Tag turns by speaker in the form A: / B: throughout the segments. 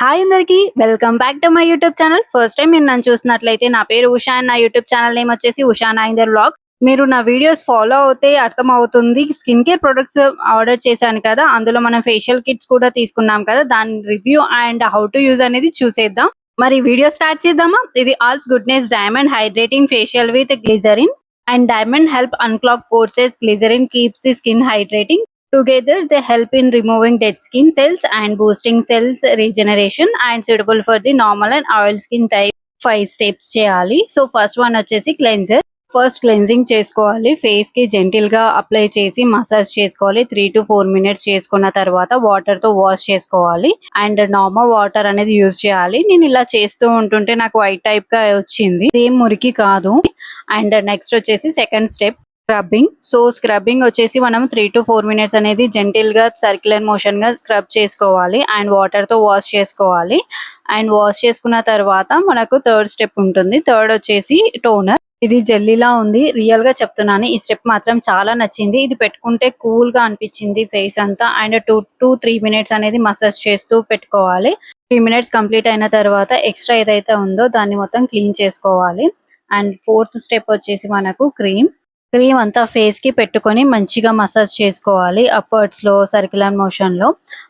A: Hi అందరికి welcome back to my YouTube channel. First time మీరు నన్ను చూసినట్లయితే నా పేరు ఉషా అండ్ నా యూట్యూబ్ ఛానల్ నేమ్ వచ్చేసి ఉషా నాయిందర్ వ్లాగ్. మీరు నా వీడియోస్ ఫాలో అవుతే అర్థం అవుతుంది. స్కిన్ కేర్ ప్రొడక్ట్స్ ఆర్డర్ చేశాను కదా, అందులో మనం ఫేషియల్ కిట్స్ కూడా తీసుకున్నాం కదా, దాని review and how to use అనేది చూసేద్దాం. మరి వీడియో స్టార్ట్ చేద్దామా. ఇది Alps Goodness diamond hydrating facial with glycerin and diamond help unclog pores. Glycerin keeps the skin hydrating. Together they help in removing dead skin cells and boosting cells regeneration and suitable for the normal and oil skin type. 5 steps చేయాలి. So first one వచ్చేసి cleanser. First cleansing చేసుకోవాలి. Face కి gentle గా apply చేసి massage చేసుకోవాలి. 3 to 4 minutes చేసుకున్న తర్వాత water తో వాష్ చేసుకోవాలి అండ్ నార్మల్ వాటర్ అనేది యూజ్ చేయాలి. నేను ఇలా చేస్తూ ఉంటుంటే నాకు వైట్ టైప్ గా వచ్చింది, ఏం మురికి కాదు. అండ్ నెక్స్ట్ వచ్చేసి second step scrubbing. So scrubbing వచ్చేసి మనం 3 to 4 minutes అనేది జెంటిల్ గా సర్క్యులర్ మోషన్ గా స్క్రబ్ చేసుకోవాలి అండ్ వాటర్ తో వాష్ చేసుకోవాలి. అండ్ వాష్ చేసుకున్న తర్వాత మనకు థర్డ్ స్టెప్ ఉంటుంది. థర్డ్ వచ్చేసి టోనర్. ఇది జెల్లీలా ఉంది, రియల్ గా చెప్తున్నాను. ఈ స్టెప్ మాత్రం చాలా నచ్చింది. ఇది పెట్టుకుంటే కూల్ గా అనిపించింది ఫేస్ అంతా. అండ్ 2 to 3 minutes అనేది మసాజ్ చేస్తూ పెట్టుకోవాలి. 3 minutes కంప్లీట్ అయిన తర్వాత ఎక్స్ట్రా ఏదైతే ఉందో దాన్ని మొత్తం క్లీన్ చేసుకోవాలి. అండ్ ఫోర్త్ స్టెప్ వచ్చేసి మనకు క్రీమ్ అంతా ఫేస్ కి పెట్టుకొని మంచిగా మసాజ్ చేసుకోవాలి అప్వర్డ్స్ లో సర్క్యులర్ మోషన్ లో.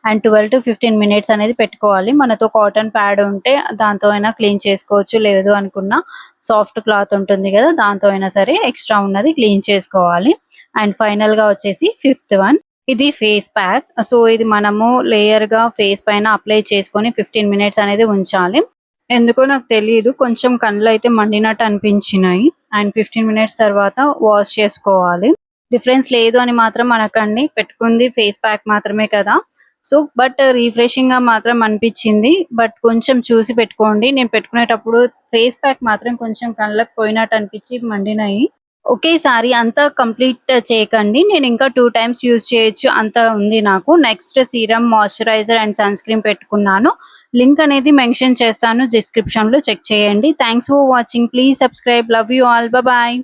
A: అండ్ 12 to 15 minutes అనేది పెట్టుకోవాలి. మనతో కాటన్ ప్యాడ్ ఉంటే దాంతో అయినా క్లీన్ చేసుకోవచ్చు, లేదు అనుకున్న సాఫ్ట్ క్లాత్ ఉంటుంది కదా, దాంతో అయినా సరే ఎక్స్ట్రా ఉన్నది క్లీన్ చేసుకోవాలి. అండ్ ఫైనల్ గా వచ్చేసి ఫిఫ్త్ వన్, ఇది ఫేస్ ప్యాక్. సో ఇది మనము లేయర్ గా ఫేస్ పైన అప్లై చేసుకొని 15 minutes అనేది ఉంచాలి. ఎందుకో నాకు తెలియదు, కొంచెం కళ్ళు అయితే మండినట్టు అనిపించినాయి. అండ్ 15 minutes తర్వాత వాష్ చేసుకోవాలి. డిఫరెన్స్ లేదు అని మాత్రం అనకండి, పెట్టుకుంది ఫేస్ ప్యాక్ మాత్రమే కదా. సో బట్ రిఫ్రెషింగ్ గా మాత్రం అనిపించింది. బట్ కొంచెం చూసి పెట్టుకోండి. నేను పెట్టుకునేటప్పుడు ఫేస్ ప్యాక్ మాత్రం కొంచెం కళ్ళకు పోయినట్టు అనిపించి మండినాయి. ఒకేసారి అంతా కంప్లీట్ చేయకండి, నేను ఇంకా 2 times యూజ్ చేయొచ్చు అంత ఉంది నాకు. Next serum, moisturiser and sunscreen పెట్టుకున్నాను. లింక్ అనేది మెన్షన్ చేస్తాను డిస్క్రిప్షన్ లో, చెక్ చేయండి. Thanks for watching. Please subscribe. Love you all. Bye.